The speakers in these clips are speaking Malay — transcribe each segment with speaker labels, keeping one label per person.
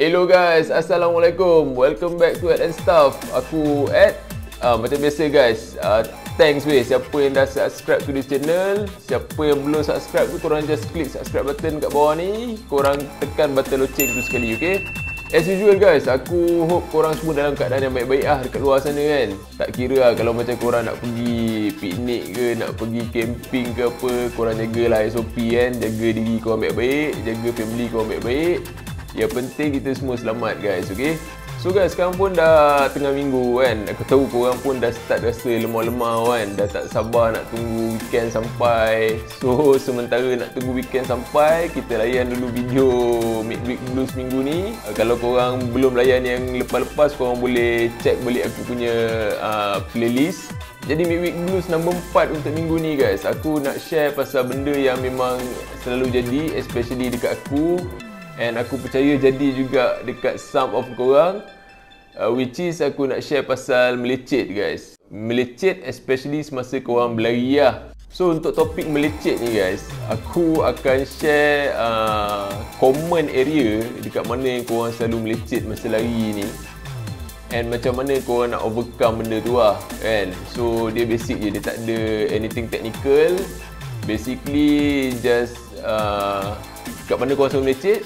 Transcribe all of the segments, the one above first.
Speaker 1: Hello guys, Assalamualaikum. Welcome back to Ed and Stuff. Aku Ed. Macam biasa guys, thanks weh siapa yang dah subscribe to this channel. Siapa yang belum subscribe tu, korang just klik subscribe button kat bawah ni. Korang tekan button loceng tu sekali, okay? As usual guys, aku hope korang semua dalam keadaan yang baik-baik dekat luar sana kan. Tak kira lah kalau macam korang nak pergi piknik ke, nak pergi camping ke apa, korang jagalah SOP kan. Jaga diri korang baik-baik, jaga family korang baik-baik. Yang penting kita semua selamat guys, okay? So guys, sekarang pun dah tengah minggu kan. Aku tahu korang pun dah start rasa lemah-lemah kan. Dah tak sabar nak tunggu weekend sampai. So sementara nak tunggu weekend sampai, kita layan dulu video Midweek Blues minggu ni. Kalau korang belum layan yang lepas-lepas, korang boleh check balik aku punya playlist. Jadi Midweek Blues number 4 untuk minggu ni guys. Aku nak share pasal benda yang memang selalu jadi, especially dekat aku. And aku percaya jadi juga dekat some of korang, which is aku nak share pasal melecet guys. Melecet especially semasa korang berlari lah. So untuk topik melecet ni guys, aku akan share common area dekat mana yang korang selalu melecet masa lari ni. And macam mana korang nak overcome benda tu lah kan. So dia basic je, dia tak ada anything technical. Basically just kat mana korang selalu melecet.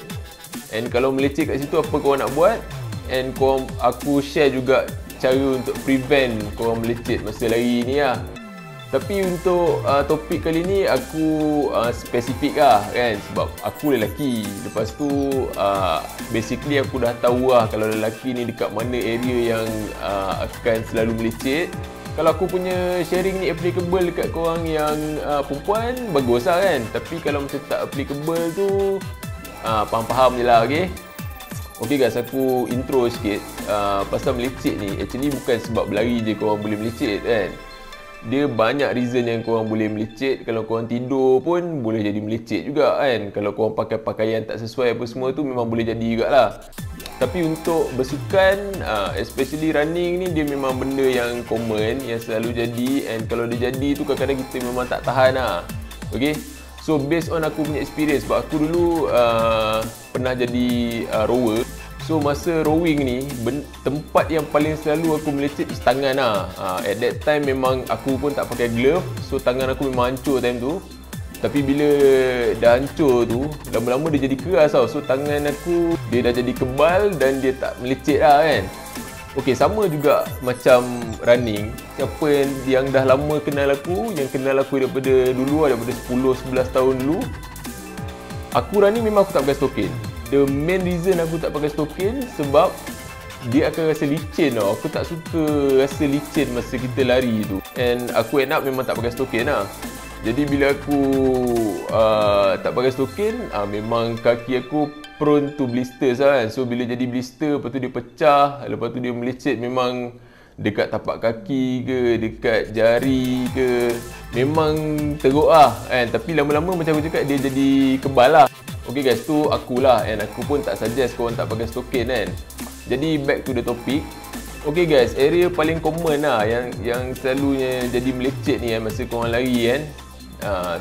Speaker 1: And kalau melecet kat situ apa korang nak buat. And aku share juga cara untuk prevent korang melecet masa lari ni lah. Tapi untuk topik kali ni aku spesifik lah kan. Sebab aku lelaki. Lepas tu basically aku dah tahu lah kalau lelaki ni dekat mana area yang akan selalu melecet. Kalau aku punya sharing ni applicable dekat korang yang perempuan, bagus lah kan. Tapi kalau macam tak applicable tu, faham-faham je lah, okay? Okay guys, aku intro sikit. Pasal melecet ni, actually bukan sebab berlari je korang boleh melecet kan. Dia banyak reason yang korang boleh melecet. Kalau korang tidur pun boleh jadi melecet juga kan. Kalau korang pakai pakaian tak sesuai apa semua tu, memang boleh jadi jugalah. Tapi untuk bersukan, especially running ni, dia memang benda yang common, yang selalu jadi. And kalau dia jadi tu, kadang-kadang kita memang tak tahan lah. Okay? So based on aku punya experience, sebab aku dulu pernah jadi rower. So masa rowing ni, tempat yang paling selalu aku melecet is tangan lah. At that time memang aku pun tak pakai glove. So tangan aku memang hancur time tu. Tapi bila dah hancur tu, lama-lama dia jadi keras tau. So tangan aku, dia dah jadi kebal dan dia tak melecet lah kan. Okay, sama juga macam running. Siapa yang dah lama kenal aku, yang kenal aku daripada dulu, daripada 10-11 tahun dulu, aku running memang aku tak pakai stokin. The main reason aku tak pakai stokin sebab dia akan rasa licin tau. Aku tak suka rasa licin masa kita lari tu. And aku end up memang tak pakai stokin lah. Jadi bila aku tak pakai stokin, memang kaki aku prone to blisters lah kan. So bila jadi blister, lepas tu dia pecah, lepas tu dia melecet memang dekat tapak kaki ke, dekat jari ke, memang teruk lah kan. Tapi lama-lama macam aku cakap, dia jadi kebal lah. Okay guys, tu akulah. And aku pun tak suggest korang tak pakai stokin kan. Jadi back to the topic. Okay guys, area paling common lah yang selalunya jadi melecet ni kan, masa korang lari kan.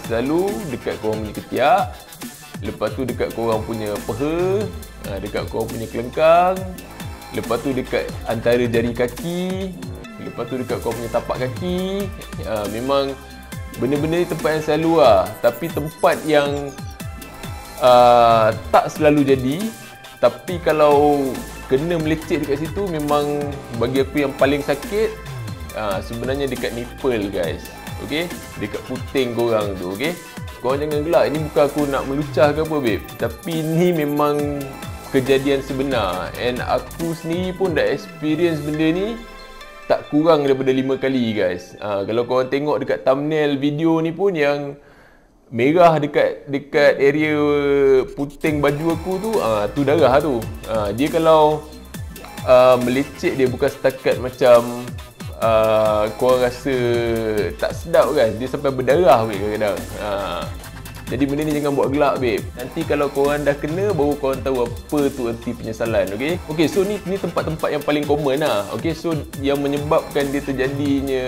Speaker 1: Selalu dekat korang punya ketiak, lepas tu dekat korang punya peha, dekat korang punya kelengkang, lepas tu dekat antara jari kaki, lepas tu dekat korang punya tapak kaki. Memang benda-benda ni tempat yang selalu lah. Tapi tempat yang tak selalu jadi, tapi kalau kena melecet dekat situ, memang bagi aku yang paling sakit sebenarnya dekat nipple guys. Okay, dekat puting korang tu, okay. Korang jangan gelak, ini bukan aku nak melucah ke apa babe. Tapi ni memang kejadian sebenar. And aku sendiri pun dah experience benda ni tak kurang daripada 5 kali guys. Kalau korang tengok dekat thumbnail video ni pun, yang merah dekat area puting baju aku tu, tu darah tu. Dia kalau melecet, dia bukan setakat macam korang rasa tak sedap kan, dia sampai berdarah babe kadang-kadang. Jadi benda ni jangan buat gelak babe. Nanti kalau korang dah kena, baru korang tahu apa tu erti penyesalan. Okay, okay, so ni tempat-tempat yang paling common lah. Okay, so yang menyebabkan dia terjadinya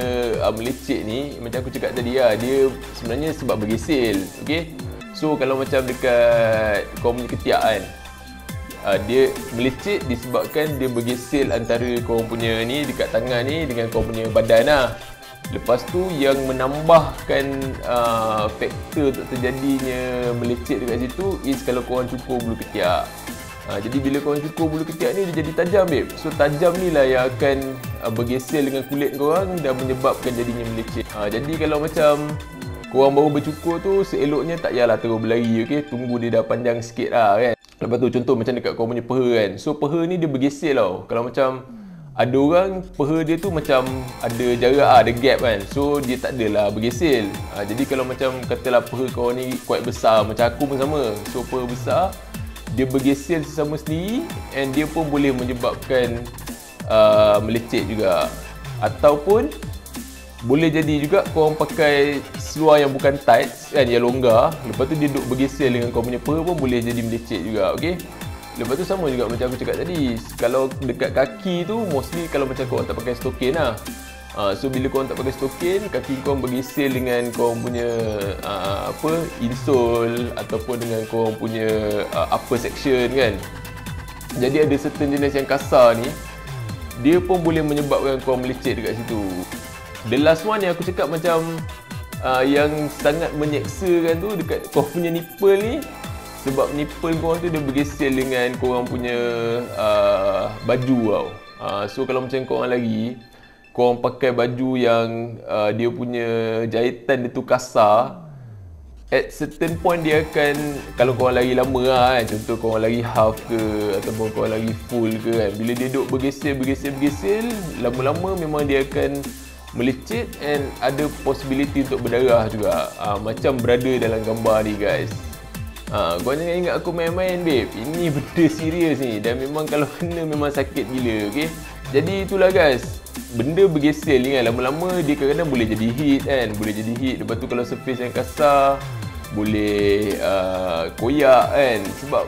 Speaker 1: melecet ni, macam aku cakap tadi lah, dia sebenarnya sebab bergesil. Okay, so kalau macam dekat korang punya ketiak kan, dia melecet disebabkan dia bergesel antara korang punya ni dekat tangan ni dengan korang punya badan lah. Lepas tu yang menambahkan faktor untuk terjadinya melecet dekat situ is kalau korang cukur bulu ketiak. Jadi bila korang cukur bulu ketiak ni dia jadi tajam babe. So tajam ni lah yang akan bergesel dengan kulit korang dan menyebabkan jadinya melecet. Jadi kalau macam korang baru bercukur tu, seeloknya tak payahlah terus berlari, okay? Tunggu dia dah panjang sikit lah kan. Lepas tu contoh macam dekat korang punya peha kan. So peha ni dia bergesel tau. Kalau macam ada orang peha dia tu macam ada jarak ada gap kan. So dia tak adalah bergesel. Jadi kalau macam katalah peha korang ni quite besar, macam aku pun sama. So peha besar, dia bergesel sesama sendiri and dia pun boleh menyebabkan melecet juga. Ataupun boleh jadi juga korang pakai seluar yang bukan tights kan, yang longgar, lepas tu dia duduk bergesel dengan korang punya peha pun boleh jadi melecet juga, okey. Lepas tu sama juga macam aku cakap tadi, kalau dekat kaki tu mostly kalau macam korang tak pakai stokin lah. So bila korang tak pakai stokin, kaki korang bergesel dengan korang punya insole ataupun dengan korang punya upper section kan. Jadi ada certain jenis yang kasar ni, dia pun boleh menyebabkan korang melecet dekat situ. The last one yang aku cakap macam yang sangat menyeksakan tu dekat korang punya nipple ni, sebab nipple korang tu dia bergesel dengan korang punya baju tau. So kalau macam korang lagi, korang pakai baju yang dia punya jahitan dia tu kasar, at certain point dia akan, kalau korang lari lama lah kan, contoh korang lari half ke ataupun korang lari full ke kan, bila dia duduk bergesel, lama-lama memang dia akan melecet and ada possibility untuk berdarah juga. Macam berada dalam gambar ni guys. Korang jangan ingat aku main-main babe. Ini benda serius ni dan memang kalau kena memang sakit gila, okay? Jadi itulah guys, benda bergesel ni kan, lama-lama dia kadang-kadang boleh jadi heat kan, boleh jadi heat. Lepas tu kalau surface yang kasar boleh koyak kan. Sebab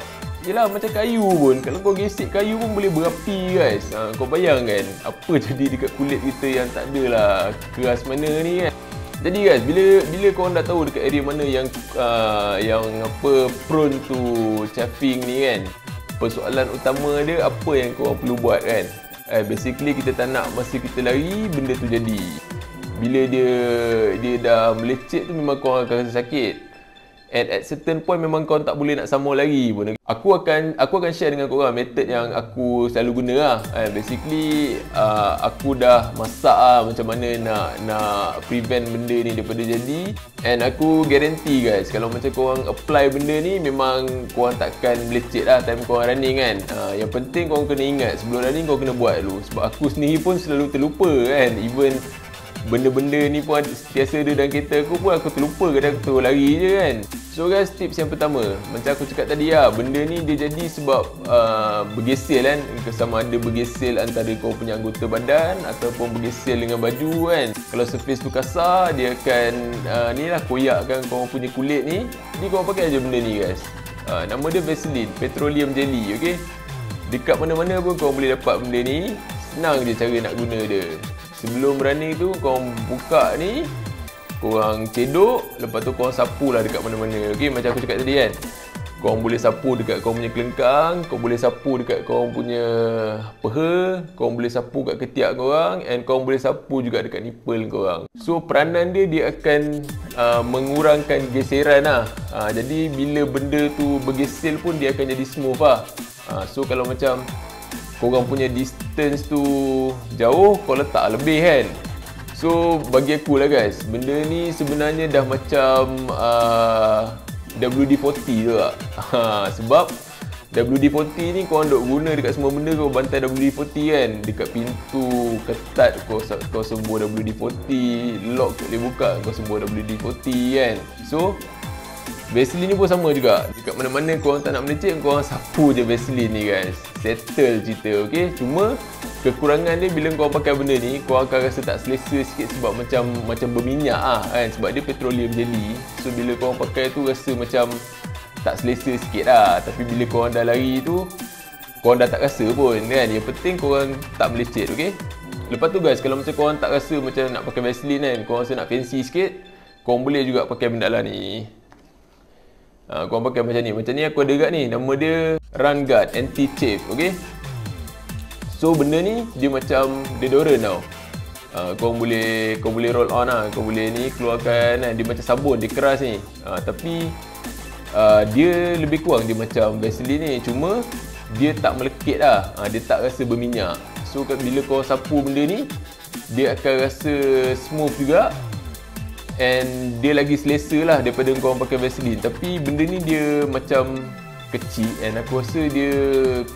Speaker 1: yelah macam kayu pun, kalau kau gesek kayu pun boleh berapi guys. Kau bayangkan apa jadi dekat kulit kita yang tak adalah keras mana ni kan. Jadi guys, bila korang dah tahu dekat area mana yang prone to chafing ni kan, persoalan utama dia apa yang korang perlu buat kan. Basically kita tak nak masa kita lari benda tu jadi. Bila dia dah melecet tu memang korang akan rasa sakit. And at certain point memang korang tak boleh nak sambung lagi pun. Aku akan share dengan korang method yang aku selalu guna lah. Basically aku dah masak lah macam mana nak prevent benda ni daripada jadi. And aku guarantee guys, kalau macam korang apply benda ni memang korang takkan melecet lah time korang running kan. Yang penting korang kena ingat sebelum running korang kena buat dulu. Sebab aku sendiri pun selalu terlupa kan. Even benda-benda ni pun sentiasa ada dalam kereta aku pun aku terlupa, kadang aku terus lari je kan. So guys, tips yang pertama, macam aku cakap tadi lah, benda ni dia jadi sebab bergesel kan. Sama ada bergesel antara kau punya anggota badan ataupun bergesel dengan baju kan. Kalau surface tu kasar, dia akan ni lah koyakkan kau punya kulit ni. Jadi kau pakai je benda ni guys. Nama dia Vaseline Petroleum Jelly, okay. Dekat mana-mana pun kau boleh dapat benda ni. Senang je cara nak guna dia. Sebelum running tu korang buka ni, korang cedok, lepas tu korang sapu lah dekat mana-mana. Okay, macam aku cakap tadi kan, korang boleh sapu dekat korang punya kelengkang, korang boleh sapu dekat korang punya peha, korang boleh sapu kat ketiak korang, and korang boleh sapu juga dekat nipple korang. So peranan dia akan mengurangkan geseran lah. Jadi bila benda tu bergesel pun dia akan jadi smooth lah. So kalau macam korang punya distance tu jauh, kau letak lebih kan. So bagi aku lah guys, benda ni sebenarnya dah macam WD-40 tu tak? Sebab WD-40 ni korang duk guna dekat semua benda, kau bantai WD-40 kan. Dekat pintu ketat kau sembuh WD-40, lock boleh buka kau sembuh WD-40 kan. So Vaseline ni pun sama juga. Dekat mana-mana korang tak nak melecet, korang sapu je Vaseline ni guys. Settle cerita, okay. Cuma kekurangan dia bila korang pakai benda ni, korang akan rasa tak selesa sikit sebab macam berminyak lah kan. Sebab dia petroleum jelly. So bila korang pakai tu rasa macam tak selesa sikit lah. Tapi bila korang dah lari tu, korang dah tak rasa pun kan. Yang penting korang tak melecet, okay. Lepas tu guys, kalau macam korang tak rasa macam nak pakai Vaseline kan, korang rasa nak fancy sikit, korang boleh juga pakai benda lah ni. Korang pakai macam ni. Macam ni aku ada kat ni. Nama dia Run Guard Anti-Chafe. Okay. So benda ni dia macam deodorant tau. Korang boleh roll on lah. Korang boleh ni keluarkan kan. Dia macam sabun. Dia keras ni. Tapi dia lebih kurang dia macam Vaseline ni. Cuma dia tak melekit lah. Dia tak rasa berminyak. So bila kau sapu benda ni, dia akan rasa smooth juga. And dia lagi selesa lah daripada kau pakai Vaseline. Tapi benda ni dia macam kecil. And aku rasa dia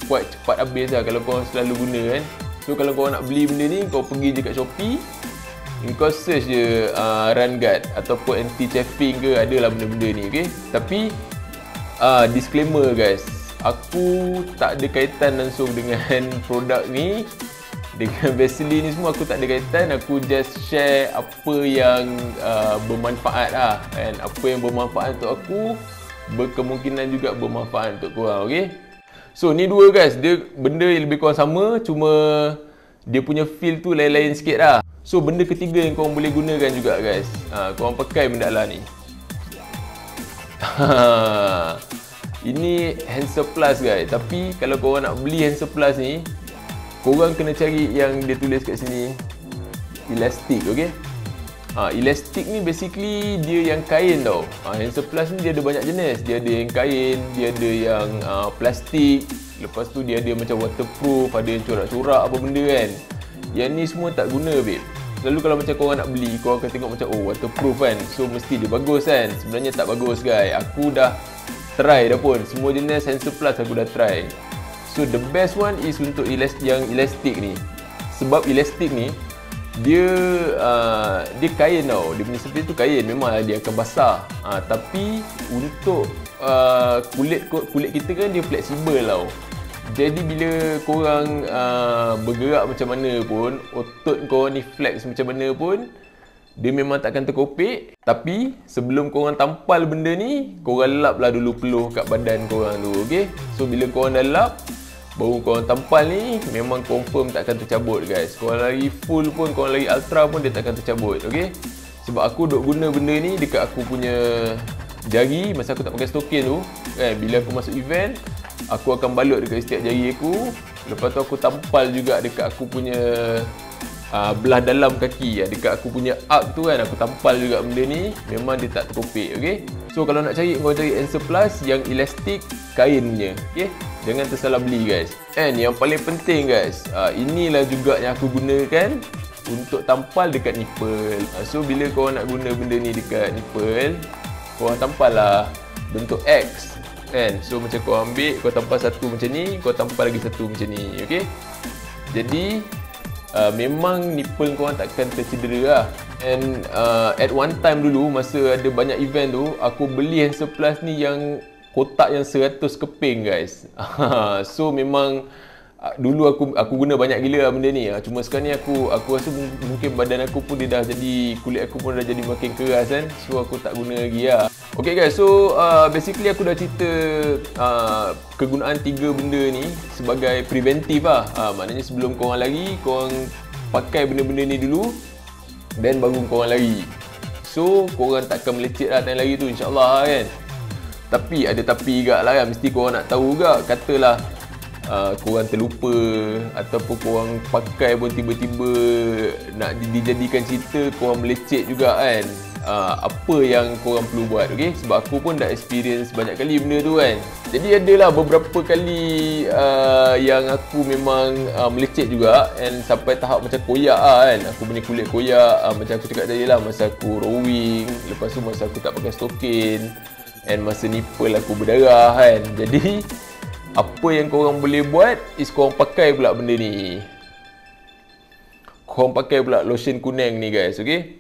Speaker 1: quite cepat habis lah kalau kau selalu guna kan. So kalau kau nak beli benda ni, kau pergi je kat Shopee, kau search je Run Guard ataupun anti-chafing ke, adalah benda-benda ni. Okay. Tapi disclaimer guys, aku tak ada kaitan langsung dengan produk ni. Dengan Vaseline ni semua aku tak ada kaitan. Aku just share apa yang bermanfaat lah. And apa yang bermanfaat untuk aku, berkemungkinan juga bermanfaat untuk korang. Okay. So ni dua guys, dia benda yang lebih kurang sama, cuma dia punya feel tu lain-lain sikit lah. So benda ketiga yang korang boleh gunakan juga guys, korang pakai benda lah ni. Ini hand surplus guys. Tapi kalau korang nak beli hand surplus ni, korang kena cari yang dia tulis kat sini elastic. Okay. Elastic ni basically dia yang kain tau. Hand surplus ni dia ada banyak jenis. Dia ada yang kain, dia ada yang plastik. Lepas tu dia ada macam waterproof, ada yang corak-corak apa benda kan. Yang ni semua tak guna babe. Lalu kalau macam korang nak beli, korang akan tengok macam oh waterproof kan, so mesti dia bagus kan. Sebenarnya tak bagus guys. Aku dah try dah pun. Semua jenis hand surplus aku dah try. So the best one is untuk yang elastic ni. Sebab elastic ni dia kain tau. Dia punya surface tu kain. Memang dia akan basah. Tapi untuk kulit kita kan dia fleksibel tau. Jadi bila korang bergerak macam mana pun, otot korang ni flex macam mana pun, dia memang takkan terkopik. Tapi sebelum korang tampal benda ni, korang lap lah dulu peluh kat badan korang tu. Okay. So bila korang dah lap, baru korang tampal ni, memang confirm takkan tercabut guys. Korang lagi full pun, korang lagi ultra pun, dia takkan tercabut. Okay. Sebab aku duk guna benda ni dekat aku punya jari masa aku tak pakai stokin tu kan. Bila aku masuk event, aku akan balut dekat setiap jari aku. Lepas tu aku tampal juga dekat aku punya belah dalam kaki, dekat aku punya arc tu kan, aku tampal juga benda ni. Memang dia tak terkopik. Okay. So kalau nak cari, korang cari hand surplus yang elastic kain punya. Okay. Jangan tersalah beli guys. And yang paling penting guys, inilah juga yang aku gunakan untuk tampal dekat nipple. So bila korang nak guna benda ni dekat nipple, korang tampal lah bentuk X kan. So macam korang ambil, korang tampal satu macam ni, korang tampal lagi satu macam ni. Okay. Jadi memang nipple korang takkan tercedera lah. And at one time dulu, masa ada banyak event tu, aku beli hand surplus ni yang kotak yang 100 keping guys. So memang dulu aku guna banyak gila lah benda ni. Cuma sekarang ni aku rasa mungkin badan aku pun dia dah jadi, kulit aku pun dah jadi makin keras kan. So aku tak guna lagi lah. Okay guys, so basically aku dah cerita kegunaan 3 benda ni sebagai preventif lah. Maknanya sebelum korang lari, korang pakai benda-benda ni dulu, then baru korang lari. So korang takkan melecet lah time lari tu, insyaAllah kan. Tapi ada tapi juga lah kan. Mesti korang nak tahu juga. Katalah korang terlupa ataupun korang pakai pun tiba-tiba nak dijadikan cerita, korang melecet juga kan. Apa yang korang perlu buat. Okay? Sebab aku pun dah experience banyak kali benda tu kan. Jadi adalah beberapa kali yang aku memang melecet juga. And sampai tahap macam koyak lah kan. Aku punya kulit koyak. Macam aku cakap tadi lah, masa aku rowing, lepas tu masa aku tak pakai stokin, and masa nipple aku berdarah kan. Jadi apa yang korang boleh buat is korang pakai pula benda ni. Korang pakai pula lotion kuning ni guys. Okay.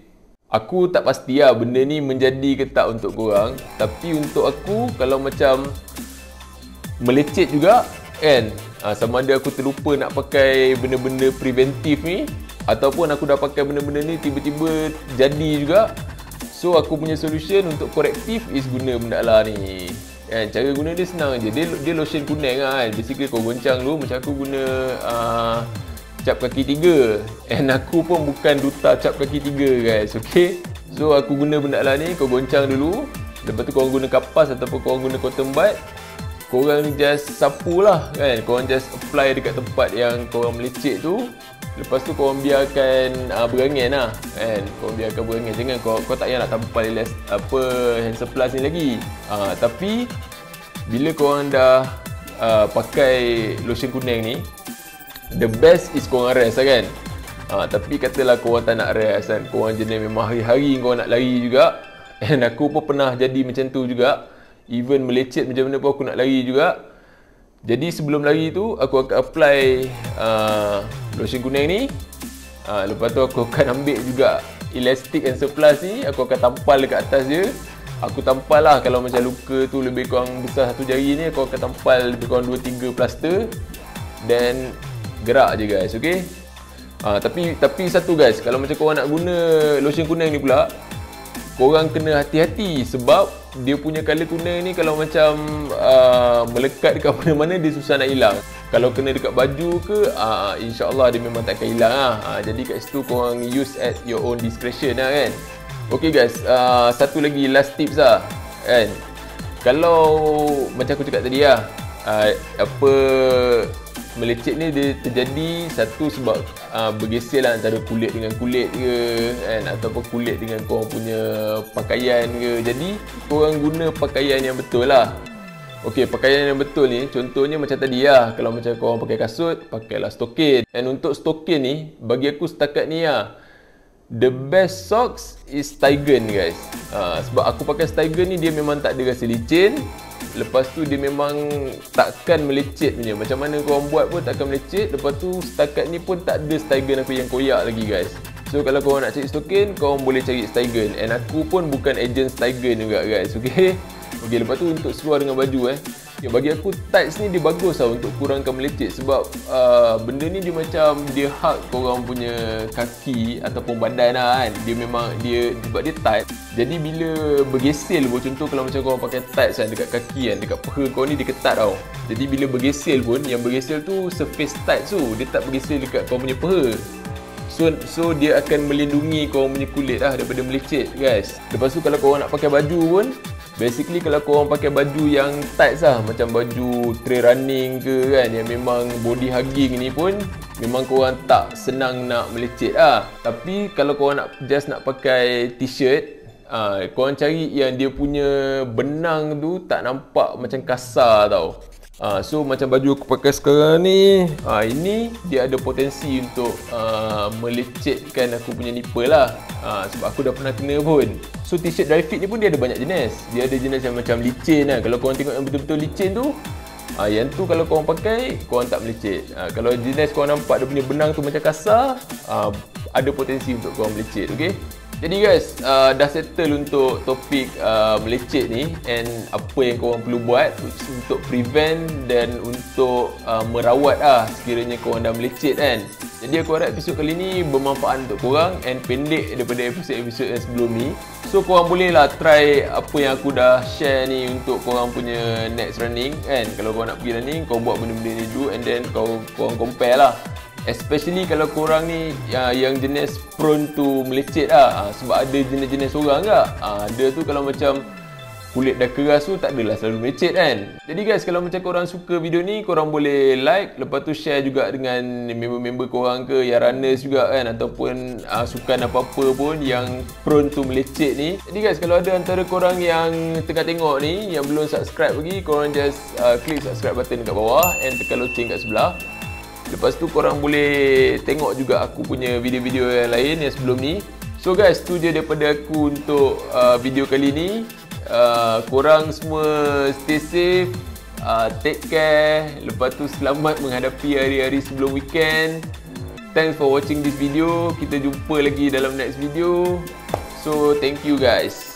Speaker 1: Aku tak pasti lah benda ni menjadi ke tak untuk korang. Tapi untuk aku, kalau macam melecet juga kan, sama ada aku terlupa nak pakai benda-benda preventif ni, ataupun aku dah pakai benda-benda ni tiba-tiba jadi juga. So aku punya solution untuk korektif is guna benda lah ni kan. Cara guna dia senang je. Dia lotion kuning lah kan. Basically kau goncang dulu. Macam aku guna cap kaki 3. And aku pun bukan duta cap kaki 3 guys. Okay. So aku guna benda lah ni, kau goncang dulu. Lepas tu korang guna kapas ataupun korang guna cotton bud, korang just sapu lah kan. Korang just apply dekat tempat yang korang melecet tu. Lepas tu korang biarkan berangin lah kan. Korang biarkan berangin. Jangan kau tak payah nak tampal hand supply ni lagi. Tapi bila korang dah pakai lotion kuning ni, the best is korang rest lah kan. Tapi katalah korang tak nak rest kan, korang jenis memang hari-hari korang nak lari juga. And aku pun pernah jadi macam tu juga. Even melecet macam mana pun aku nak lari juga. Jadi sebelum lari tu aku akan apply lotion kuning ni. Lepas tu aku akan ambil juga elastic and surplus ni, aku akan tampal dekat atas dia. Aku tampal lah, kalau macam luka tu lebih kurang besar satu jari ni, aku akan tampal lebih kurang 2-3 plaster. Dan gerak je guys, okay. Tapi satu guys, kalau macam korang nak guna lotion kuning ni pula, korang kena hati-hati sebab dia punya colour kuning ni kalau macam melekat dekat mana-mana dia susah nak hilang. Kalau kena dekat baju ke, insyaAllah dia memang tak akan hilang lah. Jadi kat situ korang use at your own discretion lah kan. Okay guys, satu lagi last tips lah kan. Kalau macam aku cakap tadi lah, melecet ni dia terjadi satu sebab bergeser lah antara kulit dengan kulit ke kan, ataupun kulit dengan korang punya pakaian ke. Jadi korang guna pakaian yang betul lah. Okey, pakaian yang betul ni contohnya macam tadi lah, kalau macam korang pakai kasut, pakailah stokin. And untuk stokin ni bagi aku setakat ni lah, the best socks is Steigen guys. Sebab aku pakai Steigen ni dia memang tak ada rasa licin. Lepas tu dia memang takkan melecet punya. Macam mana korang buat pun takkan melecet. Lepas tu setakat ni pun tak ada Steigen aku yang koyak lagi guys. So kalau korang nak cari stokin, korang boleh cari Steigen. And aku pun bukan agent Steigen juga guys, okay. Okay, lepas tu untuk seluar dengan baju bagi aku tights ni dia bagus lah untuk kurangkan melecet. Sebab benda ni dia macam dia hug korang punya kaki ataupun badan lah kan. Dia memang sebab dia tight, jadi bila bergesel pun, contoh kalau macam korang pakai tights kan dekat kaki kan, dekat peha korang ni dia ketat tau. Jadi bila bergesel pun, yang bergesel tu surface tights tu, dia tak bergesel dekat korang punya peha. So dia akan melindungi korang punya kulit lah daripada melecet guys. Lepas tu kalau korang nak pakai baju pun, basically kalau korang pakai baju yang tight lah, macam baju trail running ke kan, yang memang body hugging ni pun memang korang tak senang nak melecet lah. Tapi kalau korang just nak pakai t-shirt, korang cari yang dia punya benang tu tak nampak macam kasar tau. So macam baju aku pakai sekarang ni, ini dia ada potensi untuk melecetkan aku punya nipple lah. Sebab aku dah pernah kena pun. So t-shirt dry fit ni pun dia ada banyak jenis. Dia ada jenis yang macam licin lah. Kalau korang tengok yang betul-betul licin tu, yang tu kalau korang pakai, korang tak melecet. Kalau jenis korang nampak dia punya benang tu macam kasar, ada potensi untuk korang melecet, okay. Jadi guys, dah settle untuk topik melecet ni and apa yang korang perlu buat untuk prevent dan untuk merawat sekiranya korang dah melecet kan. Jadi aku harap episod kali ni bermanfaat untuk korang and pendek daripada episod-episod yang sebelum ni. So korang boleh lah try apa yang aku dah share ni untuk korang punya next running kan. Kalau korang nak pergi running, korang buat benda-benda ni dulu and then korang compare lah. Especially kalau korang ni yang jenis prone to melecet lah. Sebab ada jenis-jenis orang tak? Ada tu kalau macam kulit dah keras tu tak adalah selalu melecet kan. Jadi guys, kalau macam korang suka video ni, korang boleh like, lepas tu share juga dengan member-member korang ke yang runners juga kan, ataupun sukan apa-apa pun yang prone to melecet ni. Jadi guys, kalau ada antara korang yang tengah tengok ni yang belum subscribe lagi, korang just klik subscribe button dekat bawah and tekan loceng kat sebelah. Lepas tu korang boleh tengok juga aku punya video-video yang lain yang sebelum ni. So guys, tu je daripada aku untuk video kali ni. Korang semua stay safe, take care. Lepas tu selamat menghadapi hari-hari sebelum weekend. Thanks for watching this video. Kita jumpa lagi dalam next video. So thank you guys.